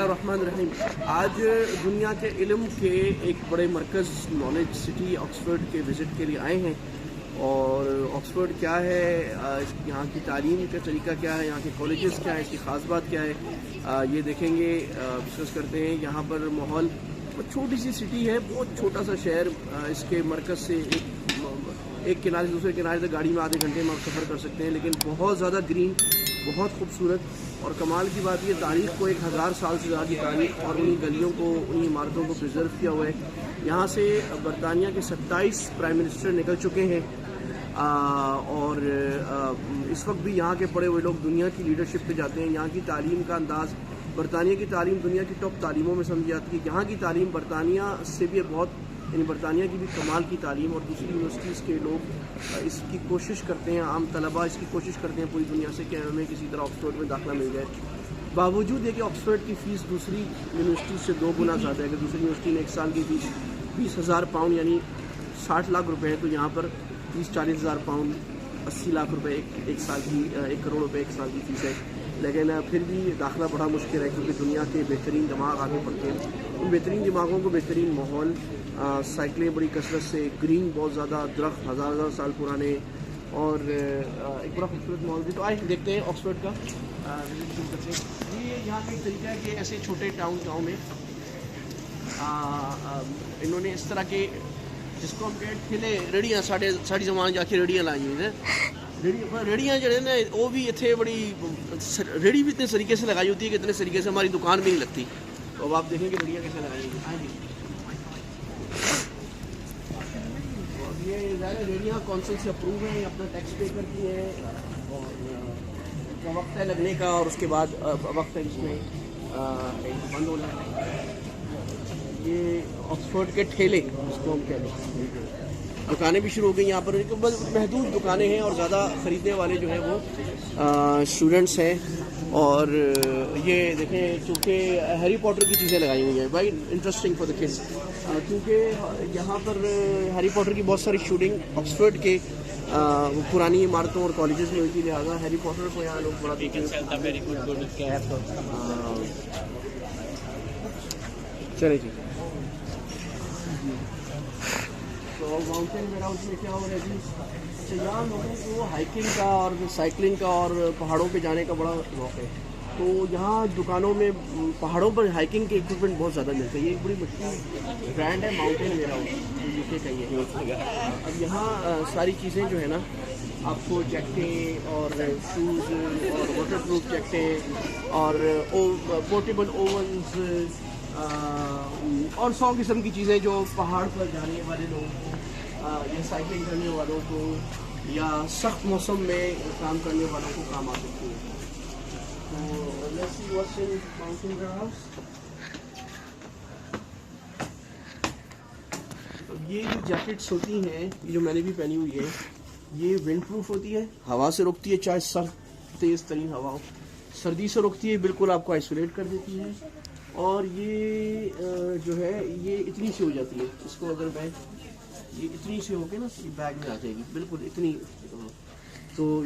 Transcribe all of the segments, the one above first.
الرحمن الرحیم. آج دنیا کے علم کے ایک بڑے مرکز نالج سٹی آکسفورڈ کے وزٹ کے لیے آئے ہیں. اور آکسفورڈ کیا ہے, یہاں کی تعلیم کا طریقہ کیا ہے, یہاں کے کالجز کیا ہے, اس کی خاص بات کیا ہے, یہ دیکھیں گے, ڈسکس کرتے ہیں. یہاں پر ماحول چھوٹی سی سٹی ہے, بہت چھوٹا سا شہر. اس کے مرکز سے ایک کنارے سے دوسرے کنارے تک گاڑی میں آدھے گھنٹے میں آپ سفر کر سکتے ہیں, لیکن بہت زیادہ گرین, بہت خوبصورت. اور کمال کی بات یہ تاریخ کو 1000 سال سے زیادہ کی تاریخ اور انہی گلیوں کو, انہی عمارتوں کو پرزرو کیا ہوا ہے. یہاں سے برطانیہ کے 27 پرائم منسٹر نکل چکے ہیں, اور اس وقت بھی یہاں کے پڑھے ہوئے لوگ دنیا کی لیڈرشپ پہ جاتے ہیں. یہاں کی تعلیم کا انداز, برطانیہ کی تعلیم دنیا کی ٹاپ تعلیموں میں سمجھی جاتی ہے. یہاں کی تعلیم برطانیہ سے بھی بہت, یعنی برطانیہ کی بھی کمال کی تعلیم, اور دوسری یونیورسٹیز کے لوگ اس کی کوشش کرتے ہیں, عام طلباء اس کی کوشش کرتے ہیں پوری دنیا سے کہ ہمیں کسی طرح آکسفورڈ میں داخلہ مل جائے. باوجود یہ کہ آکسفورڈ کی فیس دوسری یونیورسٹیز سے 2 گنا زیادہ ہے. کہ دوسری یونیورسٹی میں 1 سال کی فیس 20,000 پاؤنڈ یعنی 60 لاکھ روپے ہے, تو یہاں پر 30-40 ہزار پاؤنڈ 80 لاکھ روپے ایک سال کی, 1 کروڑ روپے ایک سال کی فیس ہے. لیکن پھر بھی داخلہ بڑا مشکل ہے, کیونکہ دنیا کے بہترین دماغ آگے پڑھتے ہیں. ان بہترین دماغوں کو بہترین ماحول, سائیکلیں بڑی کثرت سے, گرین بہت زیادہ, درخت 1000 سال پرانے, اور ایک بڑا خوبصورت ماحول بھی. تو آئے دیکھتے ہیں آکسفورڈ کا وزٹ شروع کرتے ہیں. یہ یہاں کا ایک طریقہ ہے کہ ایسے چھوٹے گاؤں میں انہوں نے اس طرح کے, جس کو ہم کہیں ٹھیلے, ریڑیاں, ساڑی زمان جا کے ریڑیاں لائی ہوئی ہیں. ریڑیاں جو ہے نا وہ بھی اتنے بڑی, ریڑی بھی اتنے طریقے سے لگائی ہوتی ہے کہ اتنے طریقے سے ہماری دکان بھی نہیں لگتی. تو اب آپ دیکھیں کہ ریڑیاں کیسے لگائی ہوئی ہیں. یہ ظاہر ریڑیاں کونسل سے اپروو ہیں, اپنا ٹیکس پے کرتی ہیں, اور وقت ہے لگنے کا, اور اس کے بعد وقت ہے جس میں بند ہونا ہے. یہ آکسفورڈ کے ٹھیلے جس کو ہم کہتے ہیں, دکانیں بھی شروع ہو گئی یہاں پر. محدود دکانیں ہیں, اور زیادہ خریدنے والے جو ہیں وہ اسٹوڈنٹس ہیں. اور یہ دیکھیں, چونکہ ہیری پاٹر کی چیزیں لگائی ہوئی ہیں, بھائی انٹرسٹنگ فار دا کڈس, کیونکہ یہاں پر ہیری پاٹر کی بہت ساری شوٹنگ آکسفورڈ کے پرانی عمارتوں اور کالجز میں ہوئی تھی, لہٰذا ہیری پاٹر کو یہاں لوگ بڑا دیکھیں. چلے جی. تو ماؤنٹین ویئر ہاؤس میں کیا ہو رہا ہے جی, یہاں لوگوں کو ہائکنگ کا اور سائیکلنگ کا اور پہاڑوں پہ جانے کا بڑا شوق ہے. تو یہاں دکانوں میں پہاڑوں پر ہائکنگ کے اکوپمنٹ بہت زیادہ ملتے ہیں. یہ ایک بڑی مشہور برانڈ ہے ماؤنٹین ویئر ہاؤس, جو UK کا ہی ہے. اب یہاں ساری چیزیں جو ہے نا, آپ کو جیکٹیں اور شوز اور واٹر پروف جیکٹیں اور پورٹیبل اوونز اور 100 قسم کی چیزیں جو پہاڑ پر جانے والے لوگوں کو, یا سائیکلنگ کرنے والوں کو, یا سخت موسم میں کام کرنے والوں کو کام آ سکتی ہیں. تو let's see what's in mountain where house. یہ جو جیکٹس ہوتی ہیں, یہ جو میں نے بھی پہنی ہوئی ہے, یہ ونڈ پروف ہوتی ہے, ہوا سے روکتی ہے, چاہے سخت تیز ترین ہوا ہو, سردی سے روکتی ہے, بالکل آپ کو آئسولیٹ کر دیتی ہے. اور یہ جو ہے یہ اتنی سی ہو جاتی ہے, اس کو اگر میں یہ اتنی سی ہو کے نا بیگ میں آ جائے گی, بالکل اتنی. تو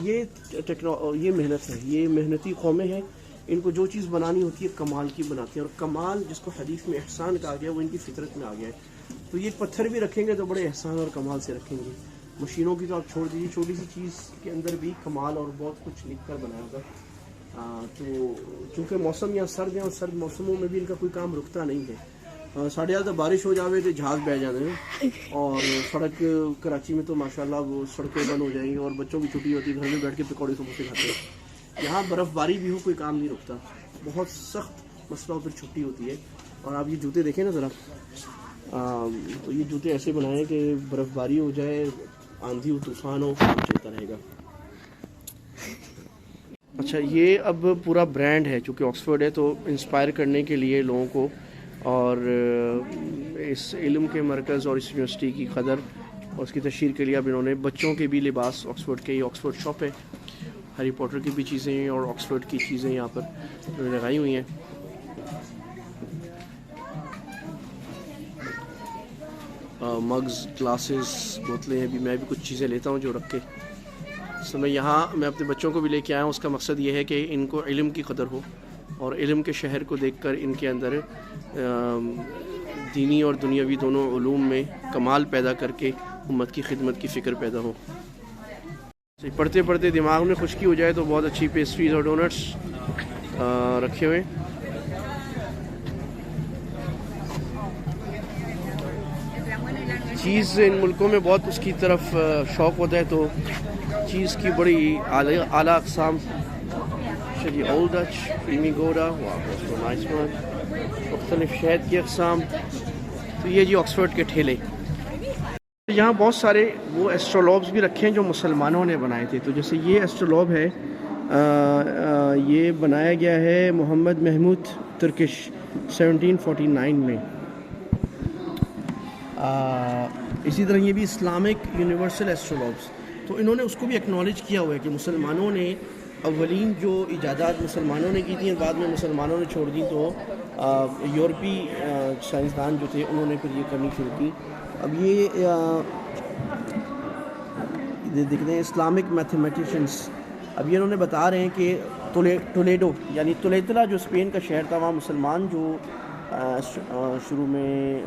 یہ محنت ہے, یہ محنتی قومیں ہیں. ان کو جو چیز بنانی ہوتی ہے کمال کی بناتی ہیں, اور کمال جس کو حدیث میں احسان کہا گیا وہ ان کی فطرت میں آ گیا ہے. تو یہ پتھر بھی رکھیں گے تو بڑے احسان اور کمال سے رکھیں گے. مشینوں کی تو آپ چھوڑ دیجیے, چھوٹی سی چیز کے اندر بھی کمال اور بہت کچھ لکھ کر بنایا ہوگا. تو چونکہ موسم یہاں سرد ہے, اور سرد موسموں میں بھی ان کا کوئی کام رکتا نہیں ہے. 11:30 بارش ہو جاوے تو جہاز بہ جاتے ہیں, اور سڑک کراچی میں تو ماشاءاللہ وہ سڑکیں بند ہو جائیں گی, اور بچوں کی چھٹی ہوتی ہے, گھر میں بیٹھ کے پکوڑے سموسے کھاتے ہیں. یہاں برف باری بھی ہو کوئی کام نہیں رکتا, بہت سخت مسئلہ, پھر چھٹی ہوتی ہے. اور آپ یہ جوتے دیکھیں نا ذرا, تو یہ جوتے ایسے بنائے ہیں کہ برف باری ہو جائے, آندھی ہو, طوفان ہو, چلتا رہے گا. اچھا, یہ اب پورا برانڈ ہے چونکہ آکسفورڈ ہے, تو انسپائر کرنے کے لیے لوگوں کو, اور اس علم کے مرکز اور اس یونیورسٹی کی قدر اور اس کی تشہیر کے لیے اب انہوں نے بچوں کے بھی لباس, آکسفورڈ کے, یہ آکسفورڈ شاپ ہے, ہیری پاٹر کی بھی چیزیں ہیں اور آکسفورڈ کی چیزیں یہاں پر لگائی ہوئی ہیں. مگز, گلاسز, بوتلیں ہیں. بھی میں بھی کچھ چیزیں لیتا ہوں جو رکھ کے. میں اپنے بچوں کو بھی لے کے آیا ہوں. اس کا مقصد یہ ہے کہ ان کو علم کی قدر ہو, اور علم کے شہر کو دیکھ کر ان کے اندر دینی اور دنیاوی دونوں علوم میں کمال پیدا کر کے امت کی خدمت کی فکر پیدا ہو. پڑھتے پڑھتے دماغ میں خشکی ہو جائے تو بہت اچھی پیسٹریز اور ڈونٹس رکھے ہوئے. چیز ان ملکوں میں بہت اس کی طرف شوق ہوتا ہے تو چیز کی بڑی اعلیٰ اقسام. چلیے اولڈ ڈچ کریمی گوڈا نائس ون, مختلف شہد کی اقسام. تو یہ جی آکسفورڈ کے ٹھیلے. یہاں بہت سارے وہ ایسٹرولوبس بھی رکھے ہیں جو مسلمانوں نے بنائے تھے. تو جیسے یہ ایسٹرولوب ہے, یہ بنایا گیا ہے محمد محمود ترکش 1749 میں. اسی طرح یہ بھی اسلامک یونیورسل ایسٹرولوبس. تو انہوں نے اس کو بھی ایکنالج کیا ہوا ہے کہ مسلمانوں نے اولین جو ایجادات مسلمانوں نے کی تھیں بعد میں مسلمانوں نے چھوڑ دی, تو یورپی سائنسدان جو تھے انہوں نے پھر یہ کرنی شروع کی. اب یہ دیکھتے ہیں اسلامک میتھمیٹیشنس. اب یہ انہوں نے بتا رہے ہیں کہ ٹولیڈو یعنی تولیتلا جو اسپین کا شہر تھا, وہاں مسلمان جو شروع میں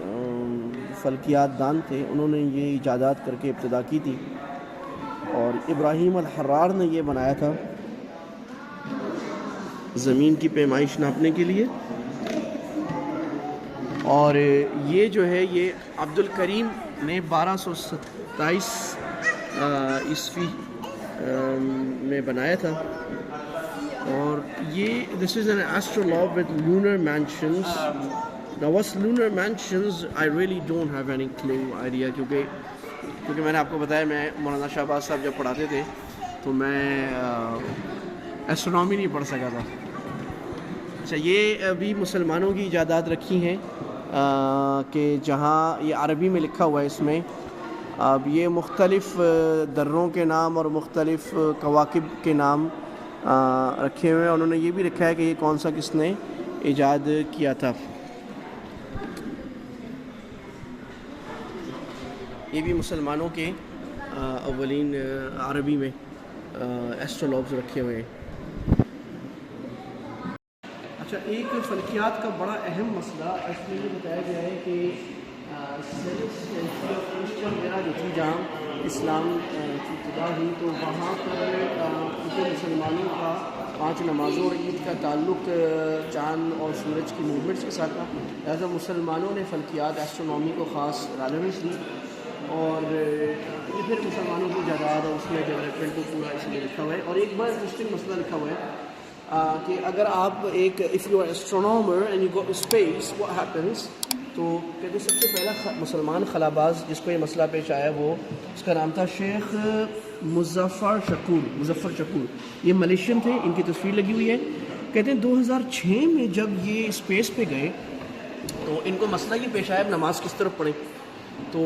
فلکیات دان تھے انہوں نے یہ ایجادات کر کے ابتدا کی تھی. اور ابراہیم الحرار نے یہ بنایا تھا زمین کی پیمائش ناپنے کے لیے. اور یہ جو ہے یہ عبد الکریم نے 1227 عیسوی میں بنایا تھا. اور یہ this is an astrolabe with lunar mansions. Now what's lunar mansions? I really don't have any clue idea کیونکہ میں نے آپ کو بتایا میں مولانا شہباز صاحب جب پڑھاتے تھے تو میں ایسٹرونومی نہیں پڑھ سکا تھا. اچھا, یہ بھی مسلمانوں کی ایجادات رکھی ہیں کہ جہاں یہ عربی میں لکھا ہوا ہے اس میں. اب یہ مختلف دروں کے نام اور مختلف کواکب کے نام رکھے ہوئے ہیں. انہوں نے یہ بھی رکھا ہے کہ یہ کون سا کس نے ایجاد کیا تھا. یہ بھی مسلمانوں کے اولین عربی میں ایسٹرولوبز رکھے ہوئے ہیں. اچھا, ایک فلکیات کا بڑا اہم مسئلہ اس میں یہ بتایا گیا ہے کہ وغیرہ جو تھی جہاں اسلام کی ابتدا ہوئی تو وہاں پر کیونکہ مسلمانوں کا 5 نمازوں اور عید کا تعلق چاند اور سورج کی موومنٹس کے ساتھ تھا, لہٰذا مسلمانوں نے فلکیات ایسٹرونومی کو خاص ریلیونس دی. اور یہ پھر مسلمانوں کی ایجادات اور اس میں ڈیولپمنٹ کو پورا اس لیے لکھا ہوا ہے. اور ایک بار انٹرسٹنگ مسئلہ لکھا ہوا ہے کہ اگر آپ ایک if you are astronomer and you go to space what happens. تو کہتے سب سے پہلا مسلمان خلاباز جس کو یہ مسئلہ پیش آیا وہ اس کا نام تھا شیخ مظفر شکور. یہ ملیشین تھے, ان کی تصویر لگی ہوئی ہے. کہتے ہیں 2006 میں جب یہ اسپیس پہ گئے تو ان کو مسئلہ یہ پیش آیا نماز کس طرف پڑھیں. تو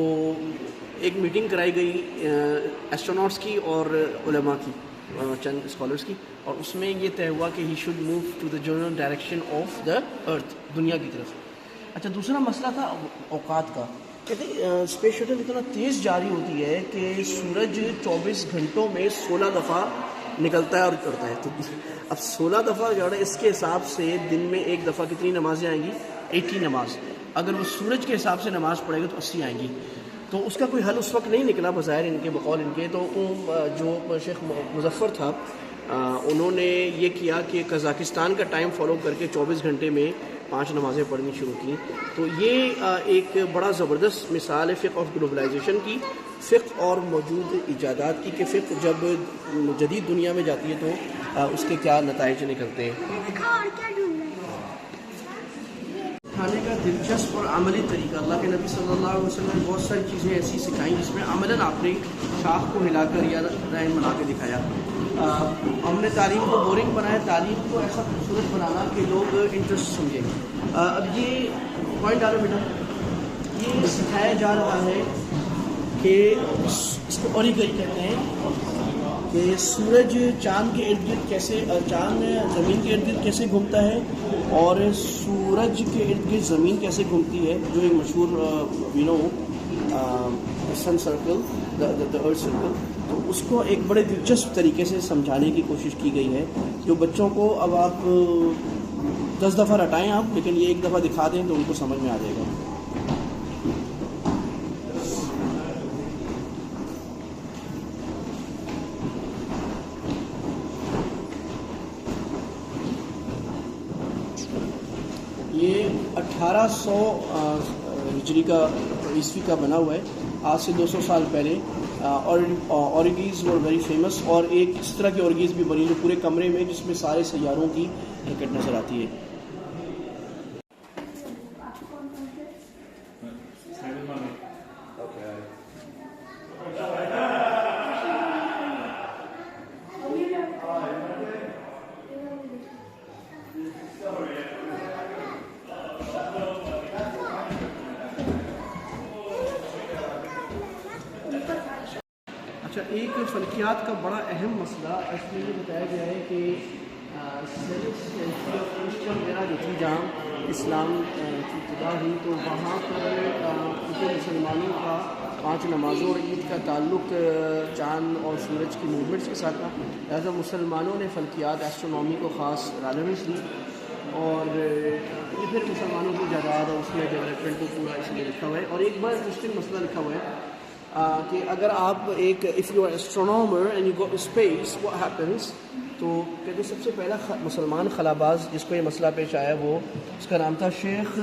ایک میٹنگ کرائی گئی ایسٹروناٹس کی اور علماء کی, چند اسکالرس کی, اور اس میں یہ طے ہوا کہ he should move to the general direction of the earth, دنیا کی طرف. اچھا, دوسرا مسئلہ تھا اوقات کا. کہتے ہیں اسپیس شٹل اتنا تیز جاری ہوتی ہے کہ سورج 24 گھنٹوں میں 16 دفعہ نکلتا ہے اور اترتا ہے. تو اب 16 دفعہ جو ہے اس کے حساب سے دن میں ایک دفعہ کتنی نمازیں آئیں گی؟ 80 نماز. اگر وہ سورج کے حساب سے نماز پڑھے گا تو 80 آئیں گی. تو اس کا کوئی حل اس وقت نہیں نکلا بظاہر ان کے بقول ان کے. تو جو شیخ مظفر تھا انہوں نے یہ کیا کہ قزاقستان کا ٹائم فالو کر کے 24 گھنٹے میں 5 نمازیں پڑھنی شروع کی. تو یہ ایک بڑا زبردست مثال ہے فقہ آف گلوبلائزیشن کی, فقہ اور موجود ایجادات کی, کہ فقہ جب جدید دنیا میں جاتی ہے تو اس کے کیا نتائج نکلتے ہیں. کھانے کا دلچسپ اور عملی طریقہ. اللہ کے نبی صلی اللہ علیہ وسلم نے بہت ساری چیزیں ایسی سکھائیں جس میں عملاً آپ نے شاخ کو ہلا کر یا رائن بنا کے دکھایا. ہم نے تعلیم کو بورنگ بنایا, تعلیم کو ایسا خوبصورت بنانا کہ لوگ انٹرسٹ سمجھیں. اب یہ پوائنٹ آ رہا بیٹا, یہ سکھایا جا رہا ہے کہ اس کو اوریگل کہتے ہیں کہ سورج چاند کے ارد گرد کیسے, چاند زمین کے ارد گرد کیسے گھومتا ہے اور سورج کے ارد گرد زمین کیسے گھومتی ہے, جو ایک مشہور سن سرکل, دا ارتھ سرکل. تو اس کو ایک بڑے دلچسپ طریقے سے سمجھانے کی کوشش کی گئی ہے جو بچوں کو اب آپ 10 دفعہ رٹائیں آپ، لیکن یہ ایک دفعہ دکھا دیں تو ان کو سمجھ میں آ جائے گا۔ یہ 1800 ہجری کا عیسوی کا بنا ہوا ہے، آج سے 200 سال پہلے۔ اورگیز وہ ویری فیمس، اور ایک اس طرح کی اورگیز بھی بنی جو پورے کمرے میں، جس میں سارے سیاروں کی حرکت نظر آتی ہے۔ اچھا، ایک فلکیات کا بڑا اہم مسئلہ اس میں یہ بتایا گیا ہے کہ وغیرہ جو تھی جہاں اسلام کی ابتدا ہوئی، تو وہاں پر کیونکہ مسلمانوں کا 5 نمازوں اور عید کا تعلق چاند اور سورج کی موومنٹس کے ساتھ تھا، لہٰذا مسلمانوں نے فلکیات ایسٹرونومی کو خاص ریلیونس دی، اور یہ پھر مسلمانوں کی جائیداد اور اس میں ڈیولپمنٹ کو پورا اس لیے لکھا ہوا ہے۔ اور ایک بار انٹرسٹنگ مسئلہ لکھا ہوا ہے کہ اگر آپ ایک if you are astronomer and you go to space what happens, تو کہتے سب سے پہلا مسلمان خلاباز جس کو یہ مسئلہ پیش آیا وہ اس کا نام تھا شیخ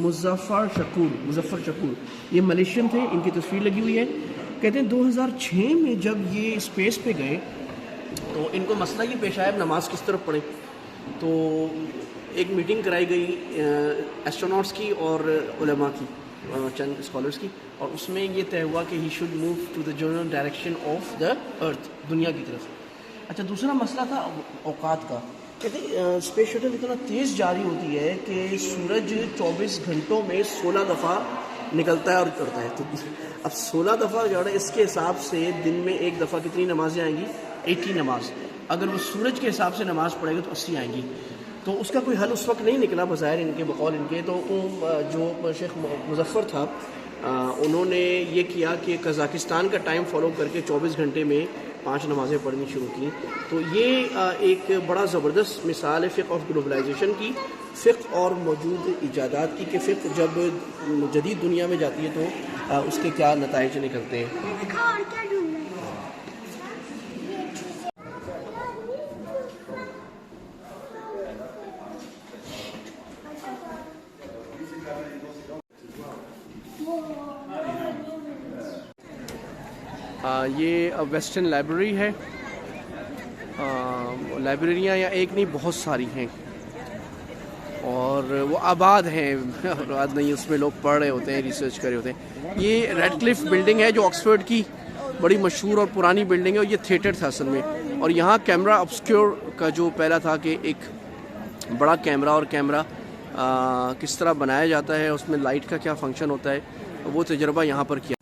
مظفر شکور۔ یہ ملیشین تھے، ان کی تصویر لگی ہوئی ہے۔ کہتے ہیں 2006 میں جب یہ اسپیس پہ گئے تو ان کو مسئلہ یہ پیش آیا نماز کس طرف پڑھیں، تو ایک میٹنگ کرائی گئی ایسٹروناٹس کی اور علماء کی، چند اسکالرس کی، اور اس میں یہ طے ہوا کہ he should move to the general direction of the earth, دنیا کی طرف۔ اچھا، دوسرا مسئلہ تھا اوقات کا۔ کہتے ہیں اسپیس شٹل اتنا تیز جاری ہوتی ہے کہ سورج 24 گھنٹوں میں 16 دفعہ نکلتا ہے اور اترتا ہے، تو اب 16 دفعہ جو ہے اس کے حساب سے دن میں ایک دفعہ کتنی نمازیں آئیں گی؟ 80 نماز۔ اگر وہ سورج کے حساب سے نماز پڑھے گا تو 80 آئیں گی۔ تو اس کا کوئی حل اس وقت نہیں نکلا بظاہر ان کے، بقول ان کے۔ تو جو شیخ مظفر تھا انہوں نے یہ کیا کہ قزاقستان کا ٹائم فالو کر کے 24 گھنٹے میں 5 نمازیں پڑھنی شروع کی۔ تو یہ ایک بڑا زبردست مثال ہے فقہ آف گلوبلائزیشن کی، فقہ اور موجود ایجادات کی، کہ فقہ جب جدید دنیا میں جاتی ہے تو اس کے کیا نتائج نکلتے ہیں۔ یہ ویسٹرن لائبریری ہے، لائبریریاں یا ایک نہیں بہت ساری ہیں، اور وہ آباد ہیں، آباد نہیں، اس میں لوگ پڑھ رہے ہوتے ہیں، ریسرچ کر رہے ہوتے ہیں۔ یہ ریڈ کلف بلڈنگ ہے جو آکسفورڈ کی بڑی مشہور اور پرانی بلڈنگ ہے، اور یہ تھیٹر تھا اصل میں، اور یہاں کیمرہ obscure کا جو پہلا تھا کہ ایک بڑا کیمرہ، اور کیمرہ کس طرح بنایا جاتا ہے، اس میں لائٹ کا کیا فنکشن ہوتا ہے، وہ تجربہ یہاں پر کیا۔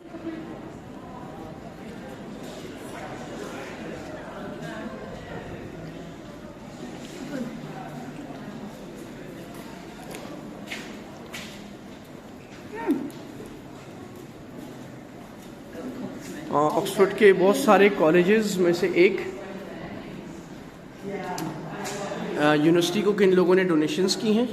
آکسفورڈ کے بہت سارے کالجز میں سے ایک یونیورسٹی کو کن لوگوں نے ڈونیشنز کی ہیں۔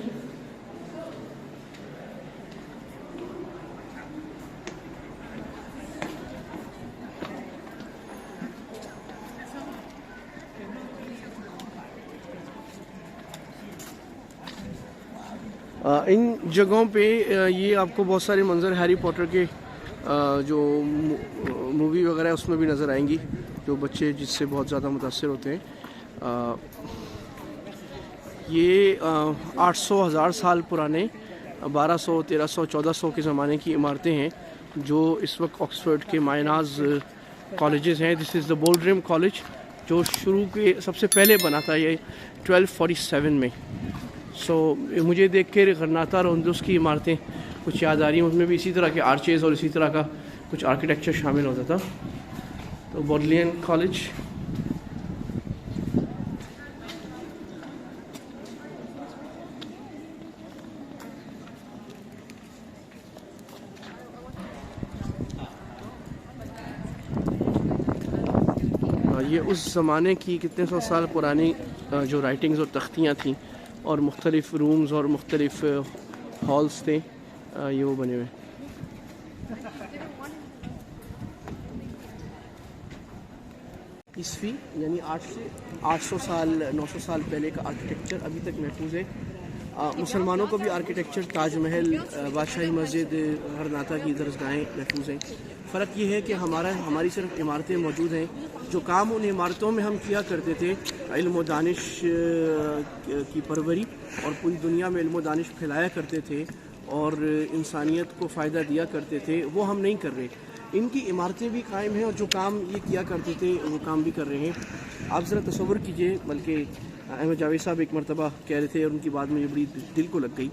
ان جگہوں پہ یہ آپ کو بہت سارے منظر ہیری پوٹر کے جو مووی وغیرہ ہے اس میں بھی نظر آئیں گی، جو بچے جس سے بہت زیادہ متاثر ہوتے ہیں۔ یہ 800,000 سال پرانے 1200 1300 1400 کے زمانے کی عمارتیں ہیں جو اس وقت آکسفورڈ کے مائناز کالجز ہیں۔ دس از دا بولڈرم کالج جو شروع کے سب سے پہلے بنا تھا یہ 1247 میں۔ مجھے دیکھ کے غرناطہ روندس کی عمارتیں کچھ یاد آ رہی ہیں، اس میں بھی اسی طرح کے آرچیز اور اسی طرح کا کچھ آرکیٹیکچر شامل ہوتا تھا۔ تو بوڈلین کالج، یہ اس زمانے کی کتنے سو سال پرانی جو رائٹنگز اور تختیاں تھیں اور مختلف رومز اور مختلف ہالس تھے، یہ وہ بنے ہوئے. عیسوی یعنی 800 سال 900 سال پہلے کا آرکیٹیکچر ابھی تک محفوظ ہے. مسلمانوں کو بھی آرکیٹیکچر تاج محل، بادشاہی مسجد، ہرناتا کی درسگاہیں محفوظ ہیں. فرق یہ ہے کہ ہماری صرف عمارتیں موجود ہیں. جو کام ان عمارتوں میں ہم کیا کرتے تھے، علم و دانش کی پروری اور پوری دنیا میں علم و دانش پھیلایا کرتے تھے اور انسانیت کو فائدہ دیا کرتے تھے، وہ ہم نہیں کر رہے. ان کی عمارتیں بھی قائم ہیں اور جو کام یہ کیا کرتے تھے وہ کام بھی کر رہے ہیں. آپ ذرا تصور کیجئے، بلکہ احمد جاوید صاحب ایک مرتبہ کہہ رہے تھے اور ان کی بات مجھے بڑی دل کو لگ گئی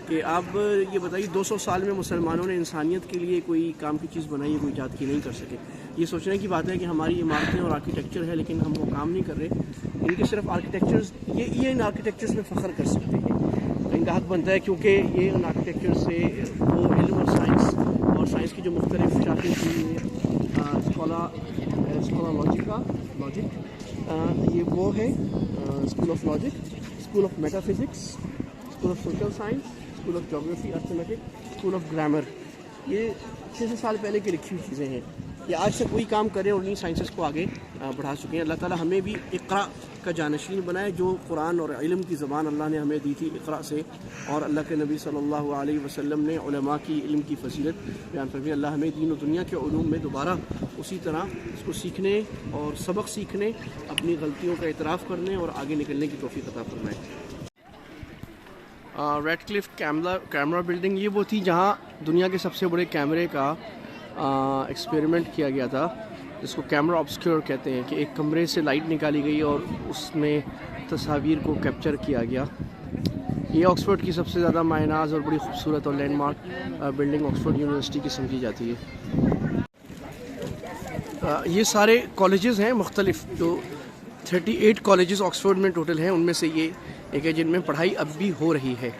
کہ آپ یہ بتائیے 200 سال میں مسلمانوں نے انسانیت کے لیے کوئی کام کی چیز بنائی ہے، کوئی ایجاد کی نہیں کر سکے. یہ سوچنے کی بات ہے کہ ہماری عمارتیں اور آرکیٹیکچر ہے لیکن ہم وہ کام نہیں کر رہے. ان کے صرف آرکیٹیکچرز یہ ان آرکیٹیکچرز میں فخر کر سکتے ہیں. ان کا حق بنتا ہے کیونکہ یہ ان آرکیٹیکچر سے وہ علم اور سائنس کی جو مختلف شاخیں تھیں، لاجک، یہ وہ ہے school of logic, school of metaphysics, school of social science, school of جغرافی ارتھمیٹک، اسکول آف گرامر. یہ 600 سال پہلے کی لکھی ہوئی چیزیں ہیں. یہ آج سے کوئی کام کریں اور انہیں سائنسز کو آگے بڑھا چکے ہیں. اللہ تعالیٰ ہمیں بھی اقرا کا جانشین بنائے. جو قرآن اور علم کی زبان اللہ نے ہمیں دی تھی اقرا سے، اور اللہ کے نبی صلی اللہ علیہ وسلم نے علماء کی علم کی فضیلت بیان فرمائی. اللہ ہمیں دین و دنیا کے علوم میں دوبارہ اسی طرح اس کو سیکھنے اور سبق سیکھنے، اپنی غلطیوں کا اعتراف کرنے اور آگے نکلنے کی توفیق عطا فرمائے. ریڈ کلف کیمرہ بلڈنگ یہ وہ تھی جہاں دنیا کے سب سے بڑے کیمرے کا ایکسپیریمنٹ کیا گیا تھا، جس کو کیمرہ آبسکیور کہتے ہیں، کہ ایک کمرے سے لائٹ نکالی گئی اور اس میں تصاویر کو کیپچر کیا گیا. یہ آکسفورڈ کی سب سے زیادہ مایہ ناز اور بڑی خوبصورت اور landmark building Oxford University کی سمجھی جاتی ہے. یہ سارے کالجز ہیں مختلف، جو 38 کالجز آکسفورڈ میں ٹوٹل ہیں، ان میں سے یہ ایک ہے جن میں پڑھائی اب بھی ہو رہی ہے.